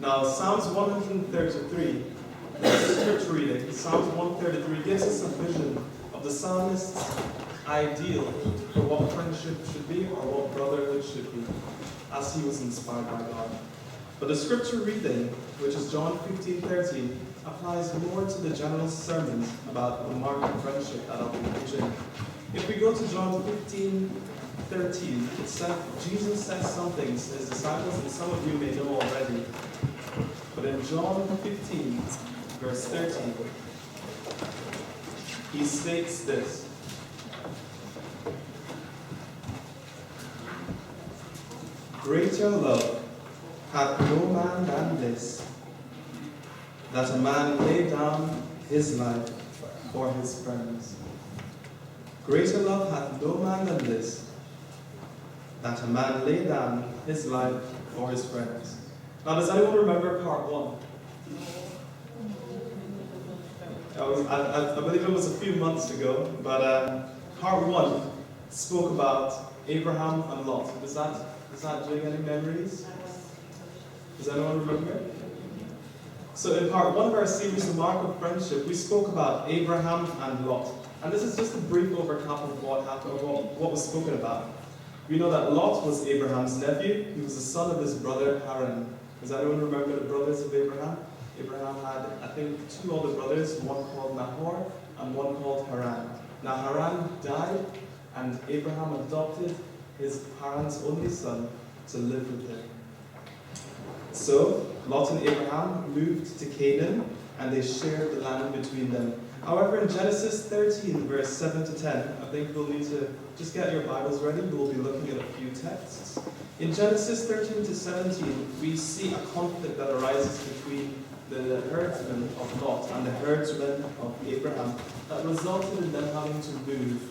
Now, Psalms 133, the scripture reading, Psalms 133 gives us a vision of the psalmist's ideal for what friendship should be or what brotherhood should be, as he was inspired by God. But the scripture reading, which is John 15:13, applies more to the general sermon about the mark of friendship that I'll be preaching. If we go to John 15:13, it says Jesus says some things to his disciples, and some of you may know already. But in John 15, verse 13, he states this: "Greater love hath no man than this, that a man lay down his life for his friends." Greater love hath no man than this, that a man lay down his life for his friends. Now, does anyone remember part 1? I believe it was a few months ago, but part 1 spoke about Abraham and Lot. Does that bring any memories? Does anyone remember? So in part 1 of our series, The Mark of Friendship, we spoke about Abraham and Lot. And this is just a brief overcap of what happened, what was spoken about. We know that Lot was Abraham's nephew. He was the son of his brother Haran. Does anyone remember the brothers of Abraham? Abraham had, I think, 2 older brothers, one called Nahor and one called Haran. Now Haran died, and Abraham adopted Haran's only son to live with him. So Lot and Abraham moved to Canaan, and they shared the land between them. However, in Genesis 13, verse 7 to 10, I think we'll need to just get your Bibles ready. We'll be looking at a few texts. In Genesis 13 to 17, we see a conflict that arises between the herdsmen of Lot and the herdsmen of Abraham that resulted in them having to move.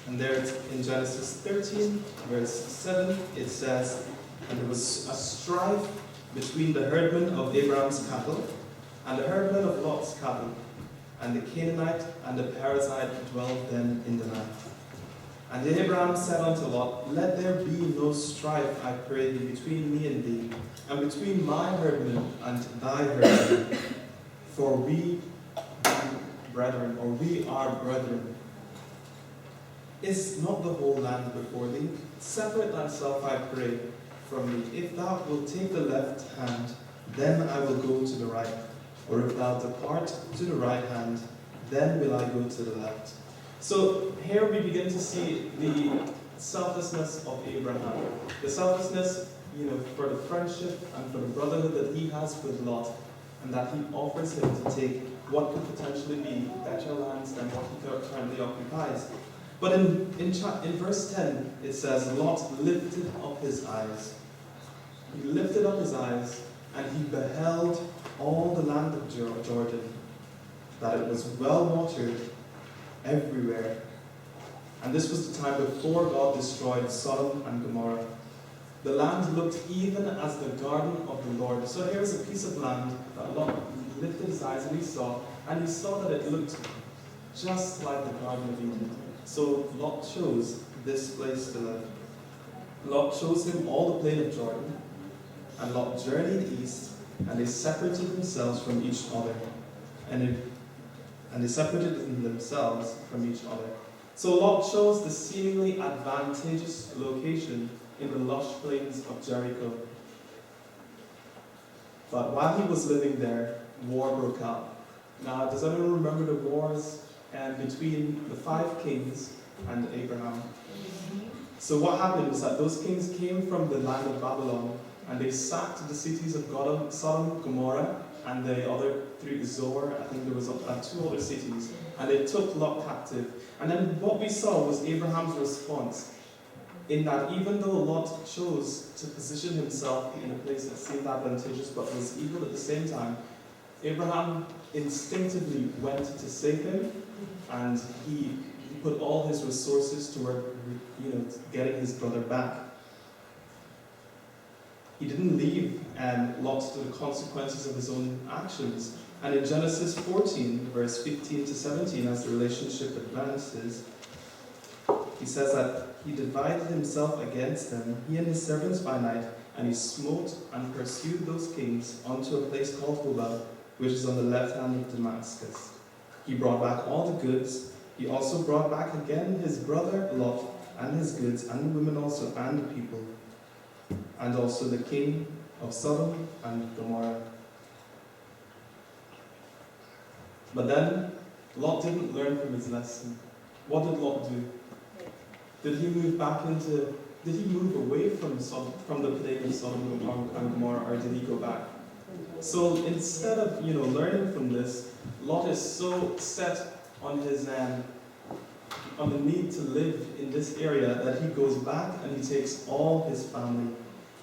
And there in Genesis 13, verse 7, it says, "And there was a strife between the herdmen of Abraham's cattle and the herdmen of Lot's cattle, and the Canaanite and the Perizzite dwelled then in the land. And Abraham said unto Lot, Let there be no strife, I pray thee, between me and thee, and between my herdmen and thy herdmen, for we are brethren. Is not the whole land before thee? Separate thyself, I pray, from me. If thou wilt take the left hand, then I will go to the right. Or if thou depart to the right hand, then will I go to the left." So here we begin to see the selflessness of Abraham. The selflessness, for the friendship and for the brotherhood that he has with Lot, and that he offers him to take what could potentially be better lands than what he currently occupies. But in verse 10, it says, Lot lifted up his eyes. He lifted up his eyes, and he beheld all the land of Jordan, that it was well watered everywhere. And this was the time before God destroyed Sodom and Gomorrah. The land looked even as the garden of the Lord. So here's a piece of land that Lot lifted his eyes and he saw that it looked just like the Garden of Eden. So Lot chose this place to live. Lot chose him all the plain of Jordan, and Lot journeyed east, and they separated themselves from each other. And they separated themselves from each other. So Lot chose the seemingly advantageous location in the lush plains of Jericho. But while he was living there, war broke out. Now, does anyone remember the wars between the 5 kings and Abraham? So what happened was that those kings came from the land of Babylon, and they sacked the cities of Sodom, Gomorrah, and the other 3, Zoar. I think there was 2 other cities, and they took Lot captive. And then what we saw was Abraham's response, in that even though Lot chose to position himself in a place that seemed advantageous but was evil at the same time, Abraham instinctively went to save him, and he put all his resources toward getting his brother back. He didn't leave Lot to the consequences of his own actions. And in Genesis 14, verse 15 to 17, as the relationship advances, he says that he divided himself against them, he and his servants by night, and he smote and pursued those kings unto a place called Hobah, which is on the left hand of Damascus. He brought back all the goods. He also brought back again his brother Lot, and his goods, and the women also, and the people, and also the king of Sodom and Gomorrah. But then, Lot didn't learn from his lesson. What did Lot do? Did he move away from the plague of Sodom and Gomorrah, or did he go back? So instead of, learning from this, Lot is so set on on the need to live in this area that he goes back and he takes all his family.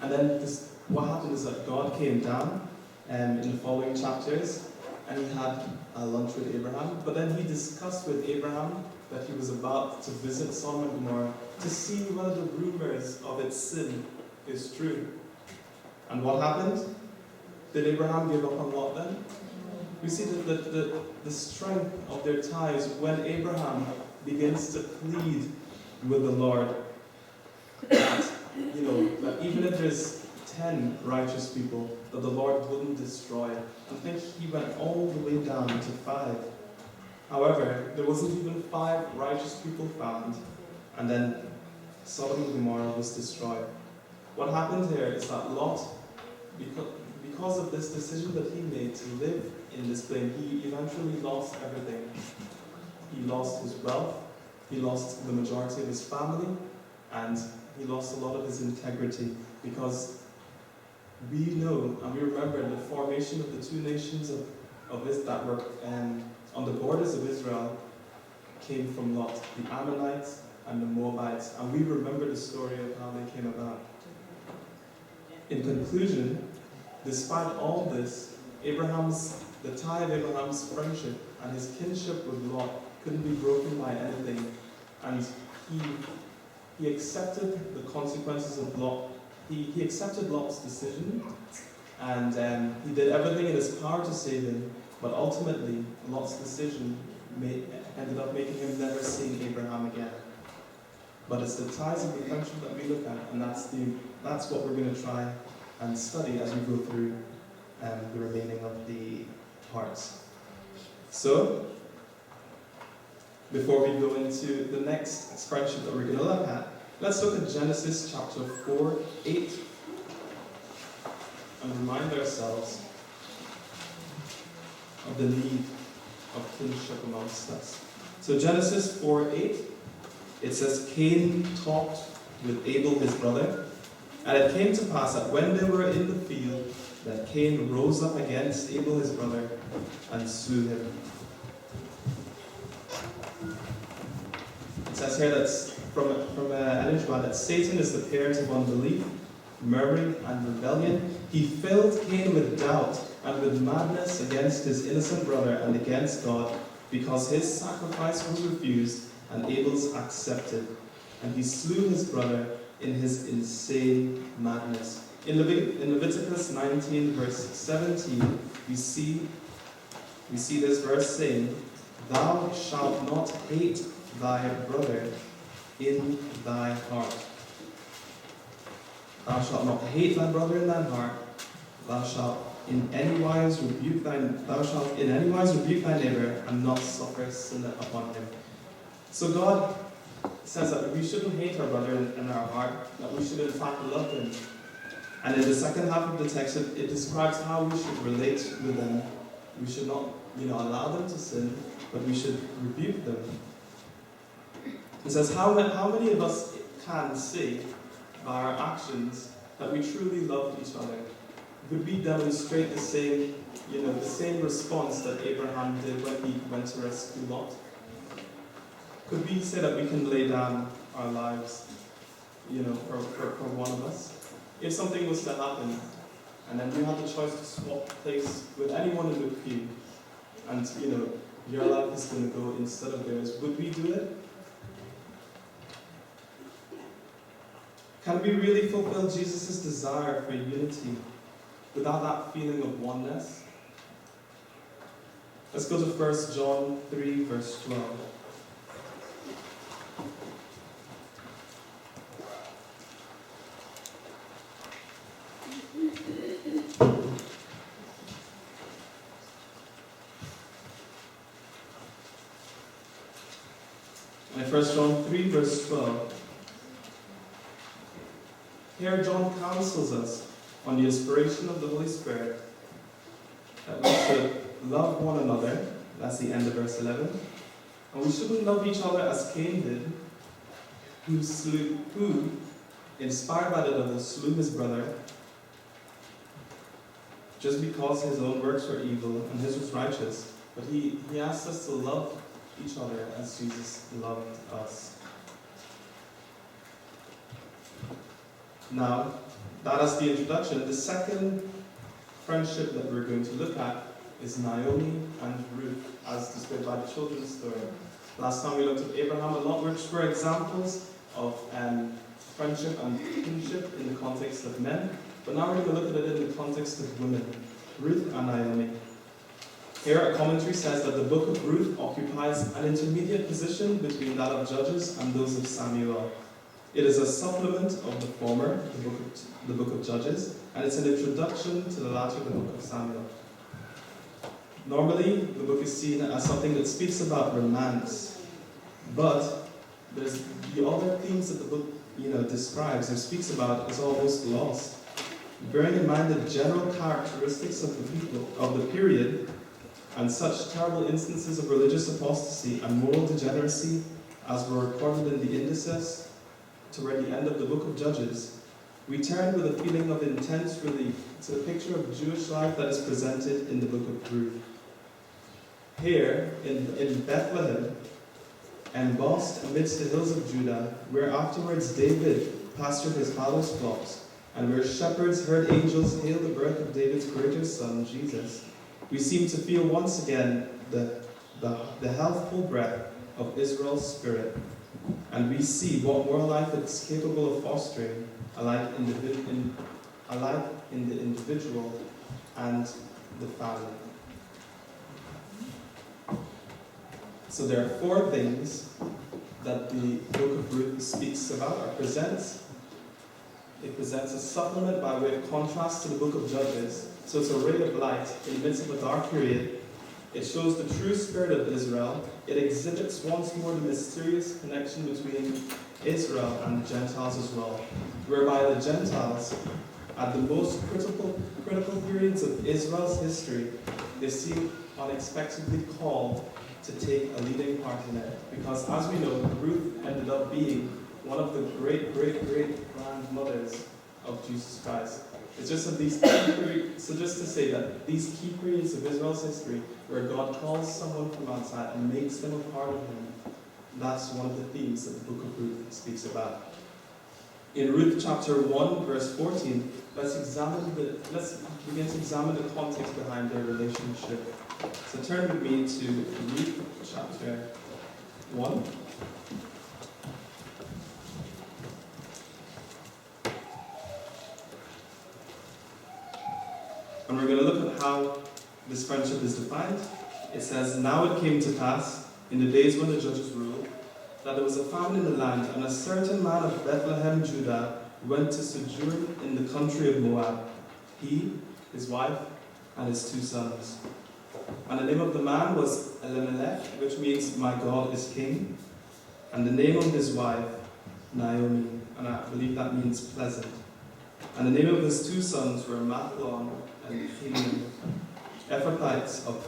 And then what happened is that God came down in the following chapters, and he had a lunch with Abraham. But then he discussed with Abraham that he was about to visit Sodom and Gomorrah to see whether the rumors of its sin is true. And what happened? Did Abraham give up on Lot then? We see the strength of their ties when Abraham begins to plead with the Lord that, that even if there's 10 righteous people, that the Lord wouldn't destroy. I think he went all the way down to 5. However, there wasn't even 5 righteous people found, and then Sodom and Gomorrah was destroyed. What happened here is that Lot, because of this decision that he made to live in this plain, he eventually lost everything. He lost his wealth, he lost the majority of his family, and he lost a lot of his integrity, because we know and we remember the formation of the 2 nations of this that were on the borders of Israel came from Lot, the Ammonites and the Moabites, and we remember the story of how they came about. In conclusion, despite all this, the tie of Abraham's friendship and his kinship with Lot couldn't be broken by anything, and he accepted the consequences of Lot. He accepted Lot's decision, and he did everything in his power to save him, but ultimately Lot's decision ended up making him never see Abraham again. But it's the ties of the friendship that we look at, and that's what we're going to try and study as we go through the remaining of the parts. So, before we go into the next friendship that we're going to look at, let's look at Genesis chapter 4:8 and remind ourselves of the need of kinship amongst us. So Genesis 4:8, it says, Cain talked with Abel his brother, and it came to pass that when they were in the field, that Cain rose up against Abel his brother and slew him. It says here that's from Elijah that Satan is the parent of unbelief, murmuring, and rebellion. He filled Cain with doubt and with madness against his innocent brother and against God, because his sacrifice was refused and Abel's accepted. And he slew his brother in his insane madness. In Leviticus 19, verse 17, we see this verse saying, Thou shalt not hate thy brother in thy heart. Thou shalt not hate thy brother in thine heart. Thou shalt in any wise rebuke thy neighbor, and not suffer sin upon him. So God says that we shouldn't hate our brother in our heart, that we should in fact love him. And in the second half of the text, it describes how we should relate with them. We should not, allow them to sin, but we should rebuke them. It says, how many of us can say by our actions that we truly loved each other? Would we demonstrate the same response that Abraham did when he went to rescue Lot? Could we say that we can lay down our lives, for one of us? If something was to happen, and then you had the choice to swap place with anyone in the pew, and your life is going to go instead of theirs, would we do it? Can we really fulfill Jesus' desire for unity without that feeling of oneness? Let's go to 1 John 3, verse 12. And in 1 John 3, verse 12, here John counsels us on the inspiration of the Holy Spirit that we should love one another. That's the end of verse 11. And we shouldn't love each other as Cain did, who, inspired by the devil, slew his brother just because his own works were evil and his was righteous. But he asks us to love each other as Jesus loved us. Now, that is the introduction. The second friendship that we're going to look at is Naomi and Ruth, as displayed by the children's story. Last time we looked at Abraham and Lot, which were examples of friendship and kinship in the context of men. But now we're going to look at it in the context of women, Ruth and Naomi. Here a commentary says that the book of Ruth occupies an intermediate position between that of Judges and those of Samuel. It is a supplement of the former, the book of Judges, and it's an introduction to the latter, the book of Samuel. Normally, the book is seen as something that speaks about romance, but there's the other themes that the book describes or speaks about is almost lost. Bearing in mind the general characteristics of the people of the period and such terrible instances of religious apostasy and moral degeneracy as were recorded in the indices toward the end of the book of Judges, we turn with a feeling of intense relief to the picture of Jewish life that is presented in the book of Ruth. Here, in Bethlehem, embossed amidst the hills of Judah, where afterwards David pastured his father's flocks, and where shepherds heard angels hail the birth of David's greater son, Jesus, we seem to feel once again the healthful breath of Israel's spirit, and we see what moral life is capable of fostering, alike in the individual and the family. So there are four things that the book of Ruth speaks about or presents. It presents a supplement by way of contrast to the book of Judges. So it's a ray of light in the midst of a dark period. It shows the true spirit of Israel. It exhibits once more the mysterious connection between Israel and the Gentiles as well, whereby the Gentiles, at the most critical periods of Israel's history, they seem unexpectedly called to take a leading part in it. Because as we know, Ruth ended up being one of the great-great-great-grandmothers of Jesus Christ. It's just of these key periods, so just to say that these key periods of Israel's history where God calls someone from outside and makes them a part of him, that's one of the themes that the book of Ruth speaks about. In Ruth chapter 1, verse 14, let's begin to examine the context behind their relationship. So turn with me to Ruth chapter 1. And we're going to look at how this friendship is defined. It says, "Now it came to pass, in the days when the judges ruled, that there was a famine in the land, and a certain man of Bethlehem, Judah, went to sojourn in the country of Moab, he, his wife, and his 2 sons. And the name of the man was Elimelech, which means, my God is king, and the name of his wife, Naomi, and I believe that means pleasant. And the name of his 2 sons were Mahlon and Chilion, Ephrathites of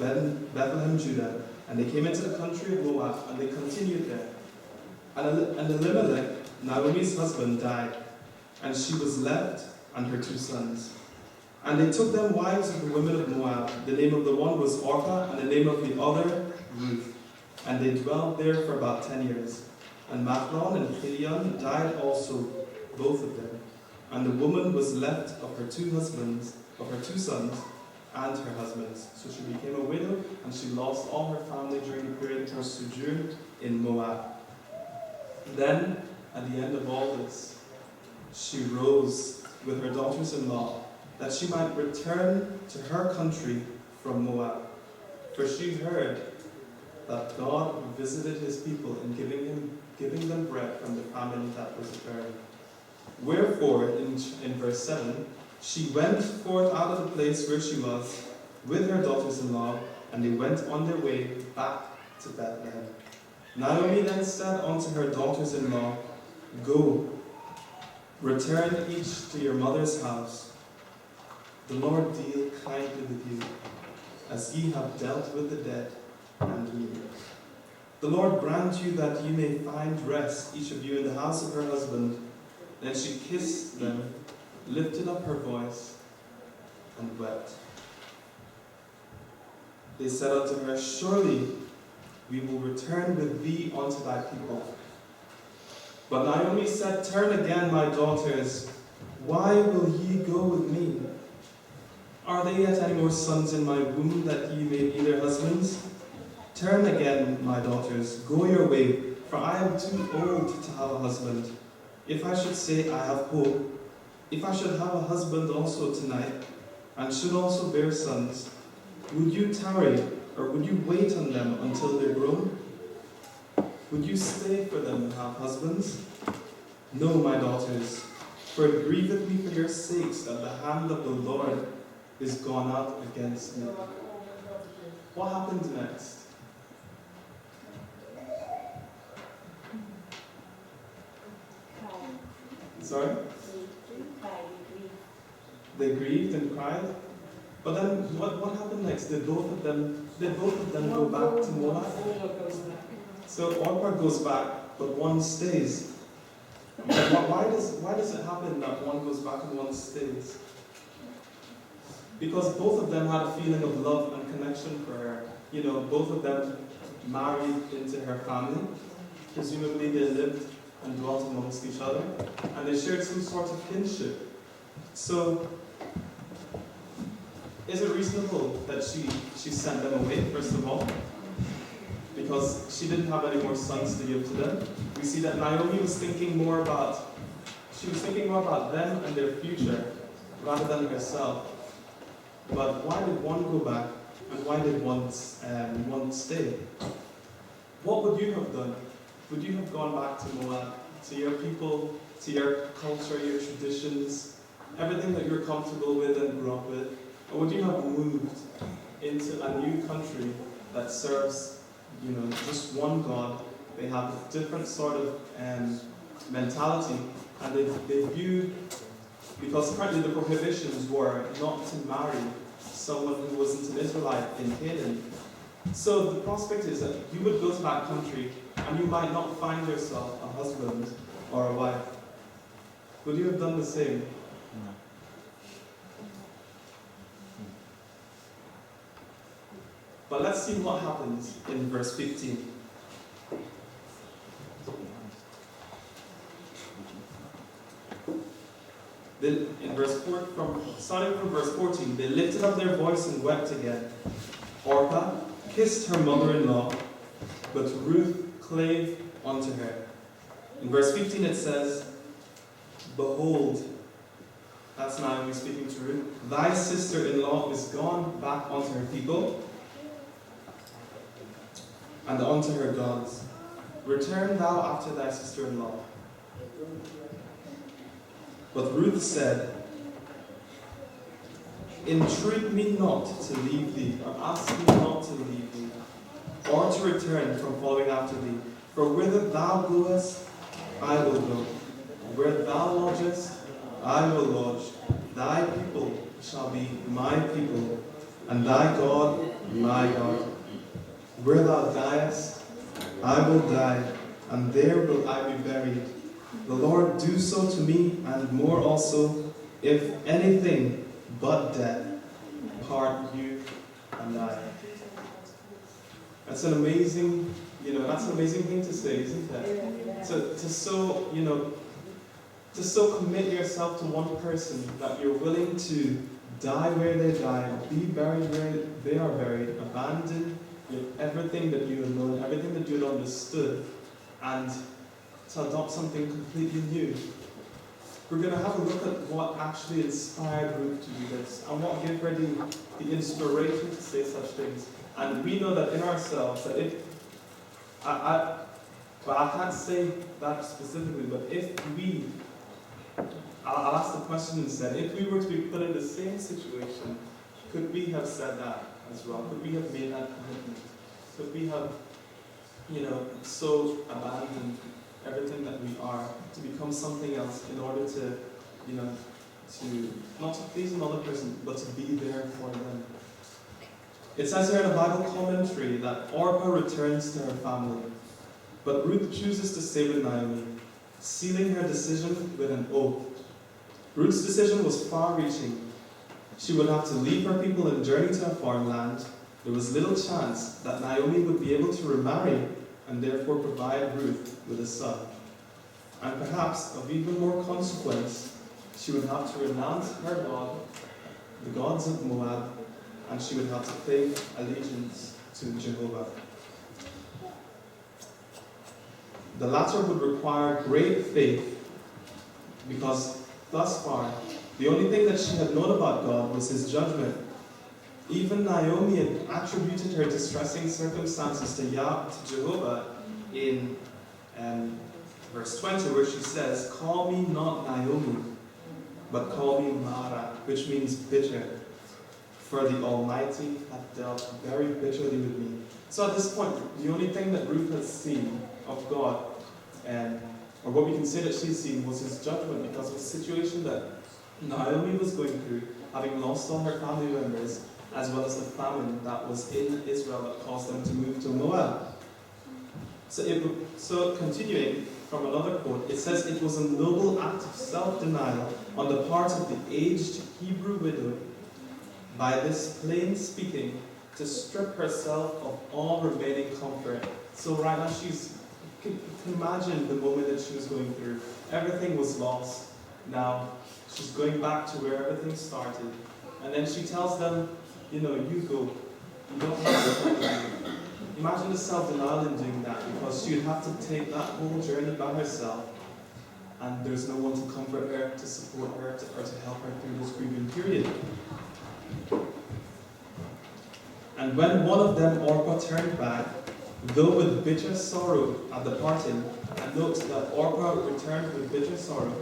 Bethlehem, Judah, and they came into the country of Moab, and they continued there. And Elimelech, Naomi's husband, died, and she was left and her 2 sons. And they took them wives of the women of Moab. The name of the one was Orpah, and the name of the other, Ruth. And they dwelled there for about 10 years. And Mahlon and Chilion died also, both of them. And the woman was left of her 2 husbands, of her 2 sons, and her husbands. So she became a widow, and she lost all her family during the period of her sojourn in Moab. Then, at the end of all this, she rose with her daughters-in-law, that she might return to her country from Moab. For she heard that God visited his people in giving them bread from the famine that was occurring. Wherefore, in verse 7, she went forth out of the place where she was with her daughters-in-law, and they went on their way back to Bethlehem. Naomi then said unto her daughters-in-law, Go, return each to your mother's house. The Lord deal kindly with you, as ye have dealt with the dead and me. The Lord grant you that you may find rest, each of you, in the house of her husband. Then she kissed them, lifted up her voice, and wept. They said unto her, Surely we will return with thee unto thy people. But Naomi said, Turn again, my daughters. Why will ye go with me? Are there yet any more sons in my womb that ye may be their husbands? Turn again, my daughters, go your way, for I am too old to have a husband. If I should say I have hope, if I should have a husband also tonight, and should also bear sons, would you tarry, or would you wait on them until they're grown? Would you stay for them and have husbands? No, my daughters, for it grieveth me for your sakes that the hand of the Lord is gone out against me. What happened next? Sorry? They grieved and cried. But then what happened next? Did both of them go back to Moab? So Orpah goes back, but one stays. But why does it happen that one goes back and one stays? Because both of them had a feeling of love and connection for her. You know, both of them married into her family. Presumably they lived and dwelt amongst each other, and they shared some sort of kinship. So, is it reasonable that she sent them away, first of all? Because she didn't have any more sons to give to them. We see that Naomi was thinking more about them and their future, rather than herself. But why did one go back, and why did one stay? What would you have done? Would you have gone back to Moab, to your people, to your culture, your traditions, everything that you're comfortable with and grew up with? Or would you have moved into a new country that serves, just one God? They have a different sort of mentality, and they view, because currently the prohibitions were not to marry someone who wasn't an Israelite in Canaan. So the prospect is that you would go to that country and you might not find yourself a husband or a wife. Would you have done the same? No. But let's see what happens in verse 15. Starting from verse 14, they lifted up their voice and wept again. Orpah kissed her mother-in-law, but Ruth clave unto her. In verse 15 it says, Behold, that's Naomi speaking to Ruth, thy sister-in-law is gone back unto her people and unto her gods. Return thou after thy sister-in-law. But Ruth said, Entreat me not to leave thee, or ask me not to leave thee, or to return from following after thee. For whither thou goest, I will go. Where thou lodgest, I will lodge. Thy people shall be my people, and thy God my God. Where thou diest, I will die, and there will I be buried. The Lord do so to me, and more also, if anything but death part you and I. That's an amazing, thing to say, isn't it? To so commit yourself to one person that you're willing to die where they die, be buried where they are buried, abandon everything that you have known, everything that you had understood, and to adopt something completely new. We're going to have a look at what actually inspired Ruth to do this, and what gave her the inspiration to say such things. And we know that in ourselves, that if, I can't say that specifically, but if we, I'll ask the question instead, if we were to be put in the same situation, could we have said that as well? Could we have made that commitment? Could we have so abandon everything that we are to become something else in order to, to not to please another person, but to be there for them. It says here in a Bible commentary that Orpah returns to her family, but Ruth chooses to stay with Naomi, sealing her decision with an oath. Ruth's decision was far-reaching. She would have to leave her people and journey to a foreign land. There was little chance that Naomi would be able to remarry and therefore provide Ruth with a son. And perhaps, of even more consequence, she would have to renounce her God, the gods of Moab, and she would have to pay allegiance to Jehovah. The latter would require great faith, because thus far, the only thing that she had known about God was his judgment. Even Naomi had attributed her distressing circumstances to Jehovah in verse 20, where she says, "Call me not Naomi, but call me Mara," which means bitter, for the Almighty hath dealt very bitterly with me. So at this point, the only thing that Ruth had seen of God, or what we can say that she's seen, was his judgment, because of the situation that Naomi was going through, having lost all her family members, as well as the famine that was in Israel that caused them to move to Moab. So continuing from another quote, it says, "It was a noble act of self-denial on the part of the aged Hebrew widow, by this plain speaking, to strip herself of all remaining comfort." So right now you can imagine the moment that she was going through. Everything was lost. Now she's going back to where everything started. And then she tells them, you go. You don't have to come with me. Imagine the self-denial in doing that, because she would have to take that whole journey by herself, and there's no one to comfort her, to support her, or to help her through this grieving period. And when one of them, Orpah, turned back, though with bitter sorrow at the parting, and note that Orpah returned with bitter sorrow.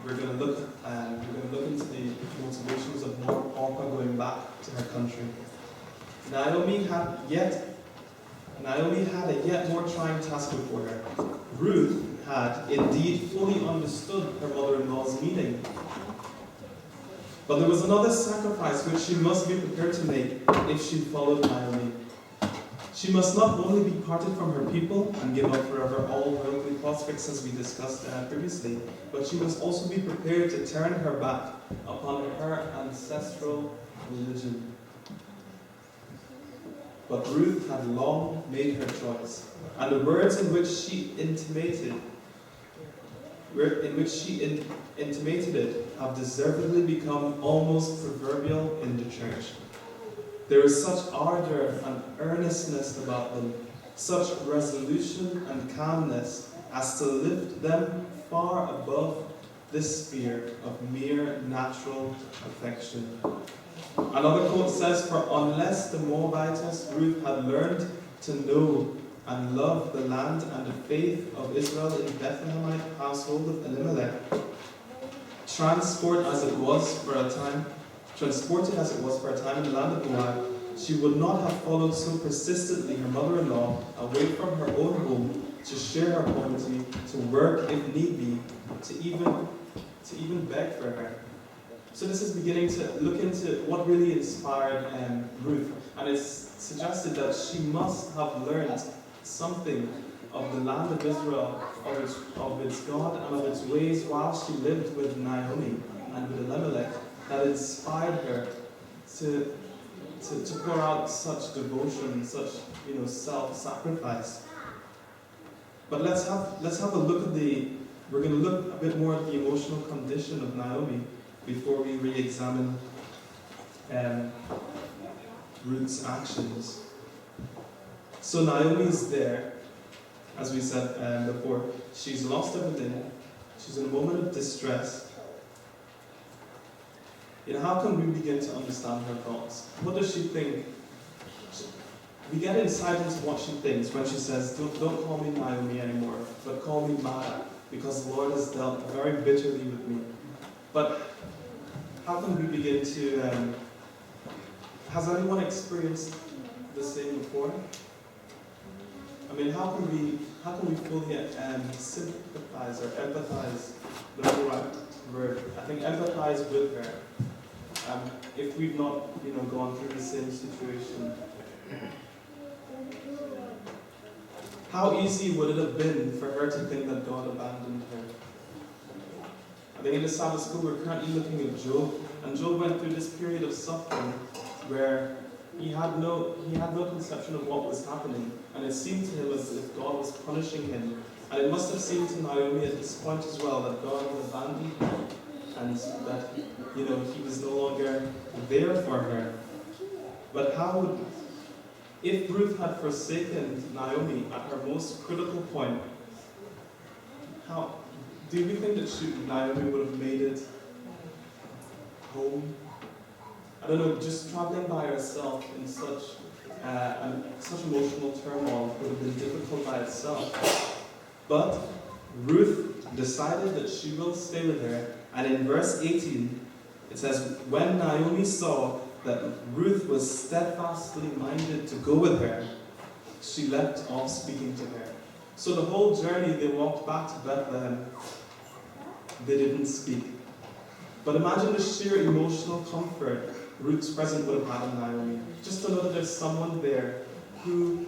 We're going to look into the motivations of Orpah going back to her country. Naomi had a yet more trying task before her. Ruth had indeed fully understood her mother-in-law's meaning. But there was another sacrifice which she must be prepared to make if she followed Naomi. She must not only be parted from her people and give up forever all worldly prospects, as we discussed previously, but she must also be prepared to turn her back upon her ancestral religion. But Ruth had long made her choice, and the words in which she intimated it have deservedly become almost proverbial in the church. There is such ardor and earnestness about them, such resolution and calmness, as to lift them far above this sphere of mere natural affection. Another quote says, "For unless the Moabitess Ruth had learned to know and love the land and the faith of Israel in the Bethlehemite household of Elimelech, transported as it was for a time in the land of Moab, she would not have followed so persistently her mother-in-law away from her own home to share her poverty, to work if need be, to even beg for her." So this is beginning to look into what really inspired Ruth, and it's suggested that she must have learned something of the land of Israel, of its God and of its ways, while she lived with Naomi and with Elimelech, that inspired her to pour out such devotion, such self-sacrifice. But let's have a look at we're going to look a bit more at the emotional condition of Naomi before we re-examine Ruth's actions. So Naomi is there, as we said before. She's lost everything. She's in a moment of distress. How can we begin to understand her thoughts? What does she think? We get insight into what she thinks when she says, don't call me Naomi anymore, but call me Mara, because the Lord has dealt very bitterly with me. But how can we begin to... has anyone experienced the same before? I mean, how can we fully sympathize or empathize? The right word. I think empathize with her. If we've not, gone through the same situation. How easy would it have been for her to think that God abandoned her? I think in the Sabbath school we're currently looking at Job, and Job went through this period of suffering where he had no conception of what was happening, and it seemed to him as if God was punishing him. And it must have seemed to Naomi at this point as well that God had abandoned her, and that he was no longer there for her. But if Ruth had forsaken Naomi at her most critical point, how do we think that Naomi would have made it home? I don't know, just traveling by herself in such emotional turmoil would have been difficult by itself. But Ruth decided that she will stay with her, and in verse 18 it says, when Naomi saw that Ruth was steadfastly minded to go with her, she left off speaking to her. So the whole journey they walked back to Bethlehem, they didn't speak. But imagine the sheer emotional comfort Ruth's presence would have had in Naomi. Just to know that there's someone there who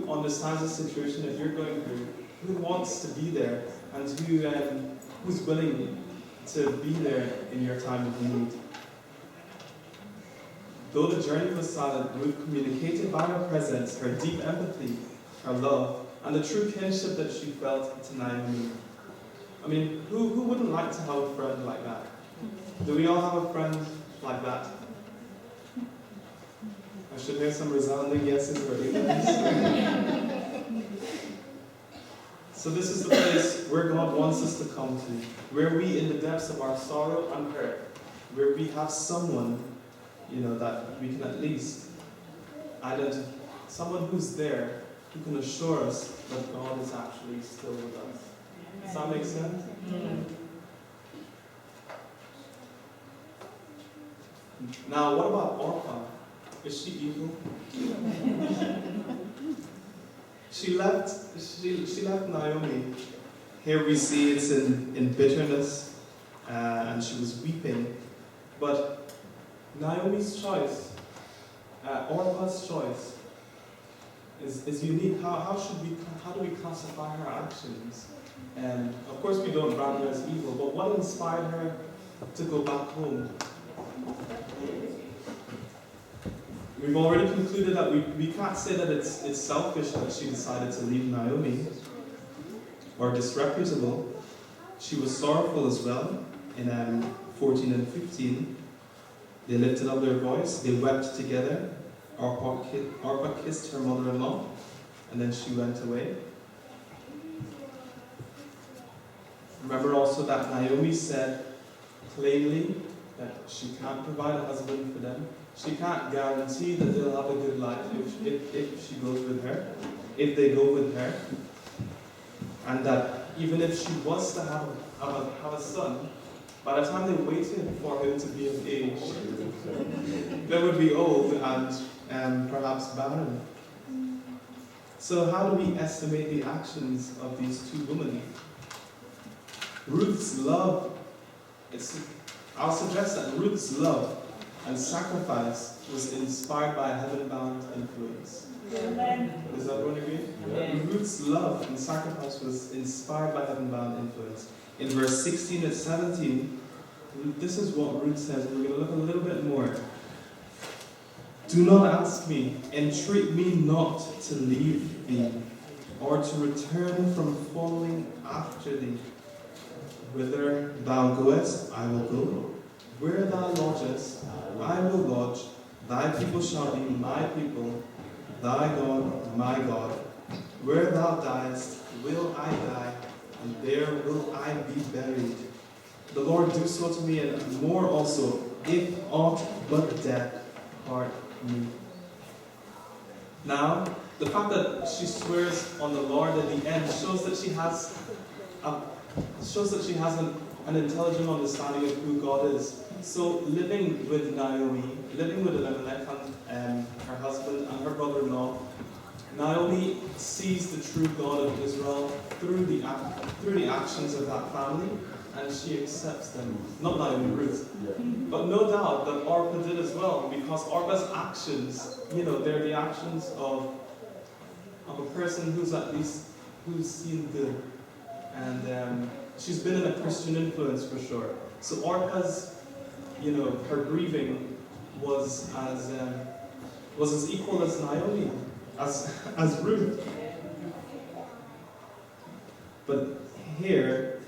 understands the situation that you're going through, who wants to be there, and who's willing to be there in your time of need. Though the journey was silent, Ruth communicated by her presence her deep empathy, her love, and the true kinship that she felt to Naomi. I mean, who wouldn't like to have a friend like that? Do we all have a friend like that? I should hear some resounding yeses or amens. So this is the place where God wants us to come to, where we, in the depths of our sorrow and hurt, where we have someone, that we can at least identify, someone who's there, who can assure us that God is actually still with us. Does that make sense? Mm-hmm. Now, what about Orpah? Is she evil? She left Naomi. Here we see it's in bitterness, and she was weeping. But Naomi's choice, Orpah's choice, is unique. How do we classify her actions? And of course we don't brand her as evil, but what inspired her to go back home? We've already concluded that we can't say that it's selfish that she decided to leave Naomi, or disreputable. She was sorrowful as well. In 14 and 15, they lifted up their voice, they wept together. Orpah kissed her mother-in-law, and then she went away. Remember also that Naomi said plainly that she can't provide a husband for them. She can't guarantee that they'll have a good life if she goes with her, if they go with her. And that even if she was to have a son, by the time they waited for him to be of age, they would be old and perhaps barren. So how do we estimate the actions of these two women? Ruth's love, I'll suggest that Ruth's love and sacrifice was inspired by a heaven-bound influence. Amen. Does everyone agree? Yeah. Ruth's love and sacrifice was inspired by heaven-bound influence. In verse 16 and 17, this is what Ruth says. We're going to look a little bit more. Do not ask me, entreat me not to leave thee, or to return from following after thee. Whither thou goest, I will go. Where thou lodgest, I will lodge. Thy people shall be my people, thy God, my God. Where thou diest, will I die, and there will I be buried. The Lord do so to me, and more also, if aught but death part me. Now, the fact that she swears on the Lord at the end shows that she has an intelligent understanding of who God is. So living with Naomi, living with Elimelech and her husband and her brother-in-law, Naomi sees the true God of Israel through the actions of that family, and she accepts them. Not Naomi, Ruth. But no doubt that Orpah did as well, because Orpah's actions, they're the actions of a person who's seen good. And she's been in a Christian influence for sure. So Orpah's, her grieving was as equal as Naomi, as Ruth. But here,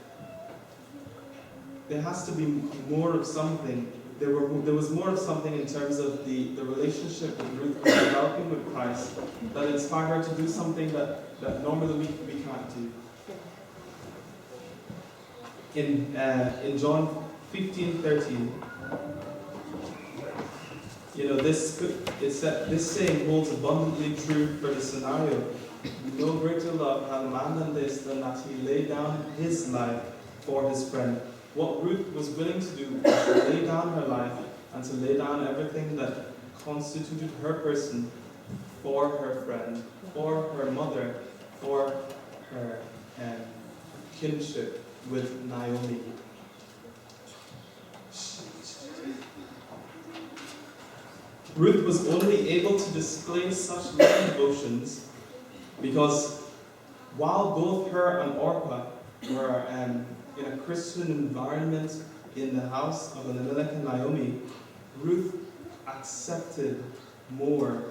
there has to be more of something. There was more of something in terms of the relationship that Ruth was developing with Christ that inspired her to do something that normally we can't do. In John 15:13, this saying holds abundantly true for the scenario. No greater love had a man than this, than that he laid down his life for his friend. What Ruth was willing to do was to lay down her life and to lay down everything that constituted her person for her friend, for her mother, for her kinship with Naomi. Ruth was only able to display such love devotions because while both her and Orpah were in a Christian environment in the house of Elimelech and Naomi, Ruth accepted more.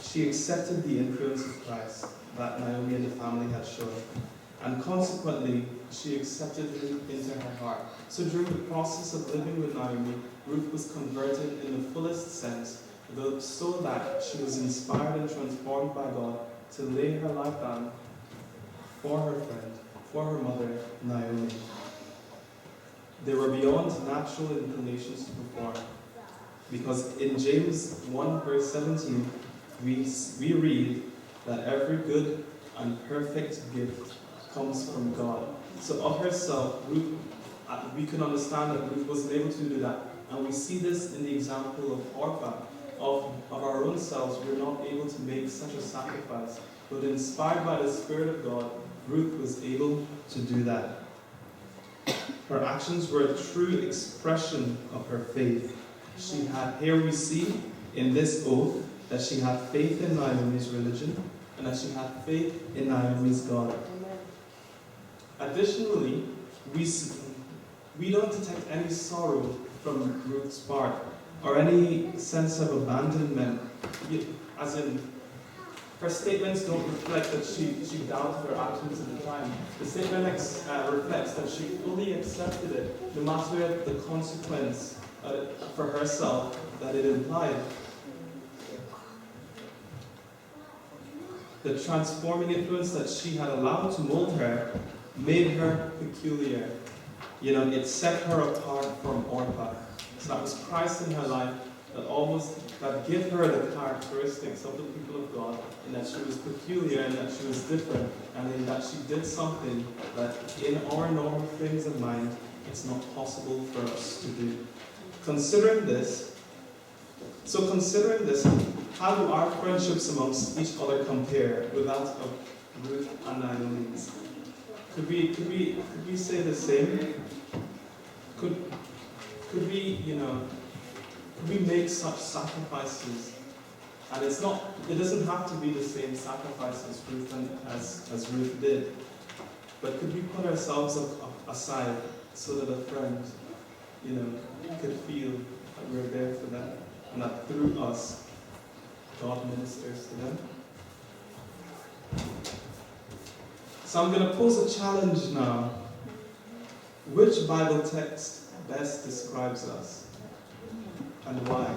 She accepted the influence of Christ that Naomi and the family had shown. And consequently, she accepted him into her heart. So during the process of living with Naomi, Ruth was converted in the fullest sense, so that she was inspired and transformed by God to lay her life down for her friend, for her mother, Naomi. They were beyond natural inclinations to perform. Because in James 1 verse 17, we read that every good and perfect gift comes from God. So of herself, Ruth, we can understand that Ruth was able to do that. And we see this in the example of Orpah. Of our own selves, we're not able to make such a sacrifice. But inspired by the Spirit of God, Ruth was able to do that. Her actions were a true expression of her faith. Here we see in this oath that she had faith in Naomi's religion and that she had faith in Naomi's God. Additionally, we don't detect any sorrow from Ruth's part or any sense of abandonment. As in, her statements don't reflect that she doubted her actions at the time. The statement reflects that she fully accepted it, no matter the consequence for herself that it implied. The transforming influence that she had allowed to mold her made her peculiar. It set her apart from Orpah. So that was Christ in her life that gave her the characteristics of the people of God, in that she was peculiar, and that she was different, and in that she did something that in our normal frames of mind, it's not possible for us to do. Considering this, how do our friendships amongst each other compare with that of Ruth and Naomi's? Could we say the same? Could we make such sacrifices? And it doesn't have to be the same sacrifices as Ruth did. But could we put ourselves aside so that a friend, could feel that we're there for them, and that through us, God ministers to them? So I'm going to pose a challenge now. Which Bible text best describes us, and why?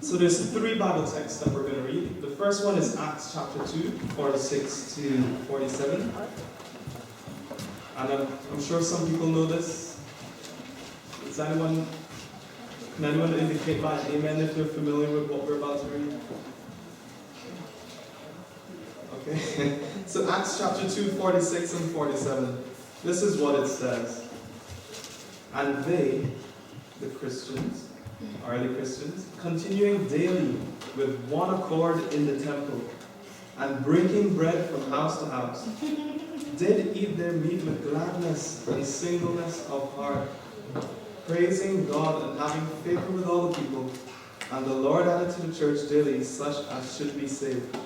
So there's 3 Bible texts that we're going to read. The first one is Acts chapter 2, 46 to 47. And I'm sure some people know this. Can anyone indicate by amen if you're familiar with what we're about to read? Okay. So Acts chapter 2, 46 and 47. This is what it says. And they, the Christians, early Christians, continuing daily with one accord in the temple, and breaking bread from house to house, did eat their meat with gladness and singleness of heart, praising God and having favor with all the people. And the Lord added to the church daily such as should be saved.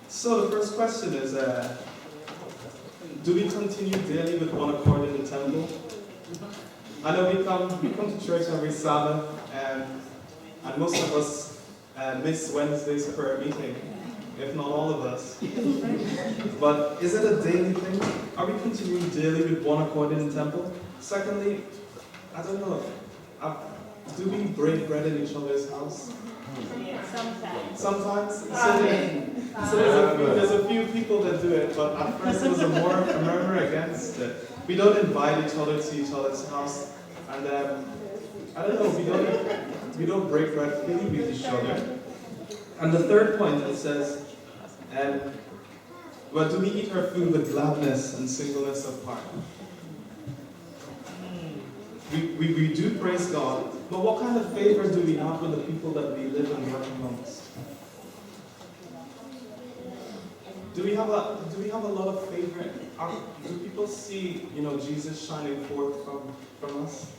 So the first question is, do we continue daily with one accord in the temple? I know we come to church every Sabbath, and most of us miss Wednesday's prayer meeting, if not all of us. But is it a daily thing? Are we continuing daily with one accord in the temple? Secondly, I don't know, do we break bread in each other's house? Sometimes. Sometimes? So there's a few people that do it, but at first there was a murmur against it. We don't invite each other to each other's house, and I don't know, we don't break bread freely with each other. And the third point, it says, well, do we eat our food with gladness and singleness of heart? We do praise God, but what kind of favor do we have with the people that we live and work amongst? Do we have a lot of favor? Do people see, Jesus shining forth from us?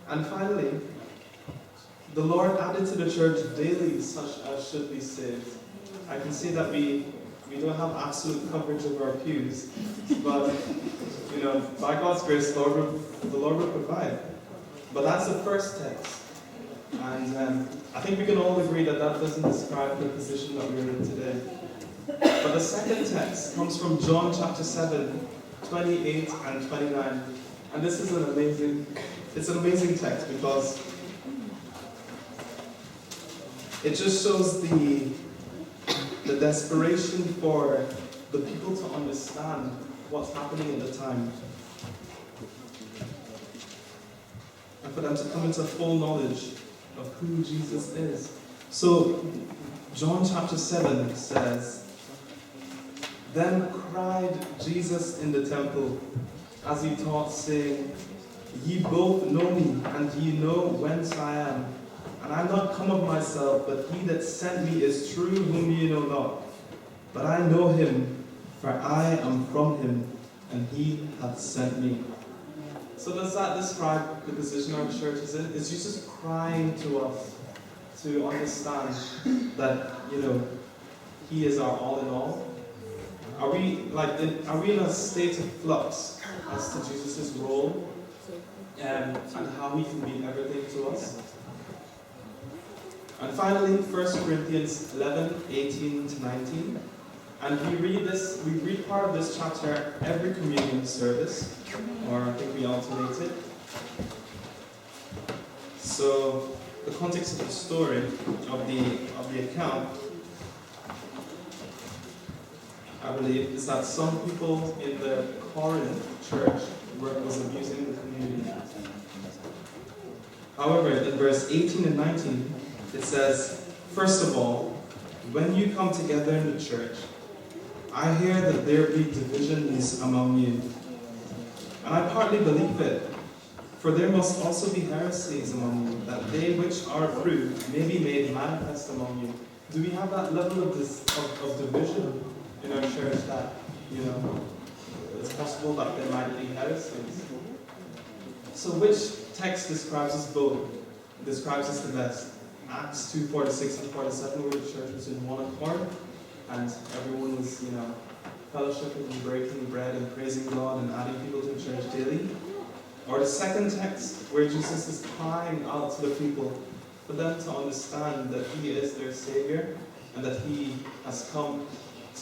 And finally, the Lord added to the church daily such as should be saved. I can see that we don't have absolute coverage of our pews, but by God's grace, the Lord will provide. But that's the first text, and I think we can all agree that doesn't describe the position that we're in today. But the second text comes from John chapter 7, 28 and 29, and this is an amazing text because it just shows the desperation for the people to understand what's happening at the time, and for them to come into full knowledge of who Jesus is. So, John chapter 7 says, "Then cried Jesus in the temple, as he taught, saying, Ye both know me, and ye know whence I am. And I am not come of myself, but he that sent me is true, whom ye know not. But I know him, for I am from him, and he hath sent me." So does that describe the position our church is in? Is Jesus crying to us to understand that, he is our all in all? Are we in a state of flux as to Jesus' role and how he can be everything to us? And finally, 1 Corinthians 11, 18 to 19. And we read part of this chapter every communion service, or I think we alternate it. So the context of the story, of the account, I believe, is that some people in the Corinth church was abusing the communion. However, in verse 18 and 19, it says, "First of all, when you come together in the church, I hear that there be divisions among you. And I partly believe it, for there must also be heresies among you, that they which are approved may be made manifest among you." Do we have that level of division in our church that, it's possible that there might be heresies? So which text describes us both? Describes us the best? Acts 2, 46 and 47, where the church was in one accord, and everyone was, fellowshipping and breaking bread and praising God and adding people to the church daily? Or the second text, where Jesus is crying out to the people for them to understand that he is their Savior and that he has come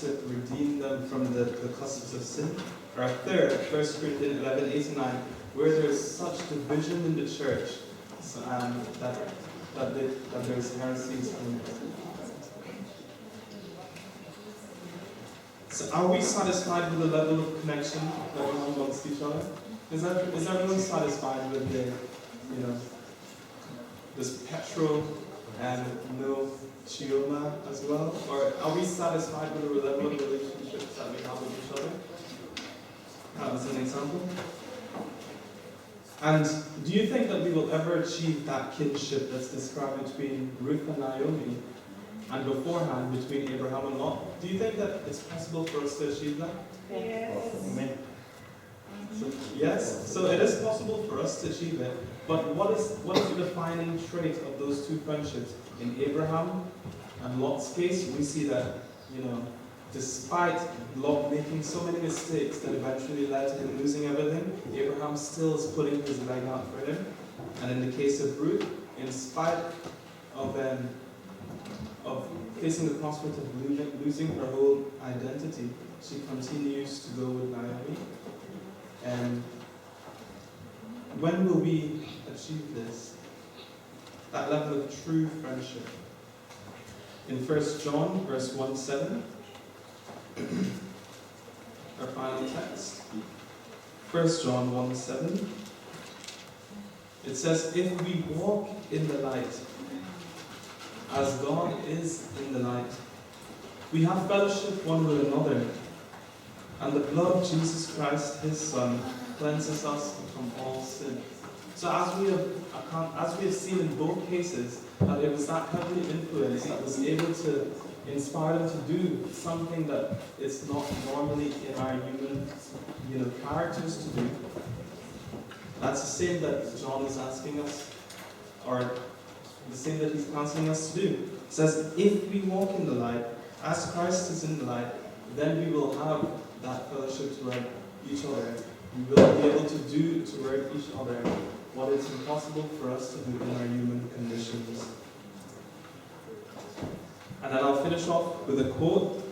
to redeem them from the cusps of sin? Or a third, 1 Corinthians 11, 8 and 9, where there is such division in the church that there's heresies coming. So are we satisfied with the level of connection that we have amongst each other? Is everyone satisfied with this petrol and no chioma as well? Or are we satisfied with the level of relationships that we have with each other? As an example. And do you think that we will ever achieve that kinship that's described between Ruth and Naomi and beforehand between Abraham and Lot? Do you think that it's possible for us to achieve that? Yes. Amen. Yes, so it is possible for us to achieve it. But what is the defining trait of those two friendships? In Abraham and Lot's case, we see that, despite Lot making so many mistakes that eventually led to him losing everything, Abraham still is putting his leg out for him. And in the case of Ruth, in spite of facing the prospect of losing her whole identity, she continues to go with Naomi. And when will we achieve this? That level of true friendship. In 1 John, verse 1-7, our final text. 1 John 1:7. It says, if we walk in the light, as God is in the light, we have fellowship one with another, and the blood of Jesus Christ, his Son, cleanses us from all sin. So as we have seen in both cases, that it was that heavenly influence that was able to inspire them to do something that is not normally in our human characters to do. That's the same that John is asking us, or the same that he's counseling us to do. It says, if we walk in the light, as Christ is in the light, then we will have that fellowship toward each other. We will be able to do toward each other what is impossible for us to do in our human conditions. And then I'll finish off with a quote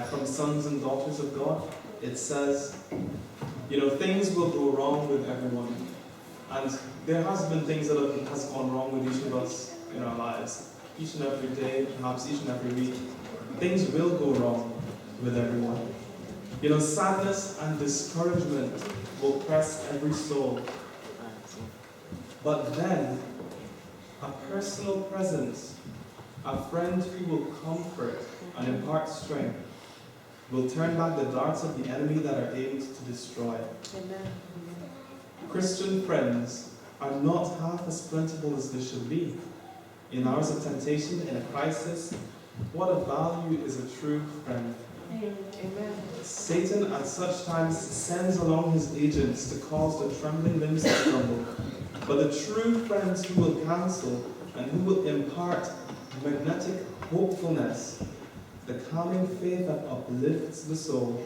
from Sons and Daughters of God. It says, things will go wrong with everyone. And there has been things that has gone wrong with each of us in our lives. Each and every day, perhaps each and every week. Things will go wrong with everyone. Sadness and discouragement will press every soul. But then, a personal presence, a friend who will comfort and impart strength, will turn back the darts of the enemy that are aimed to destroy. Amen. Christian friends are not half as plentiful as they should be. In hours of temptation, in a crisis, what a value is a true friend. Amen. Satan at such times sends along his agents to cause the trembling limbs to tremble. But the true friends who will counsel and who will impart magnetic hopefulness, the calming faith that uplifts the soul,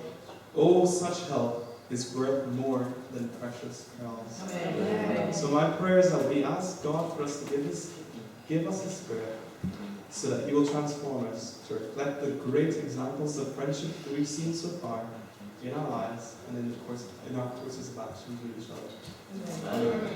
such help is worth more than precious pearls. Amen. So my prayer is that we ask God for us to give us His Spirit, so that He will transform us to reflect the great examples of friendship that we've seen so far in our lives and in our courses of action with each other. Amen.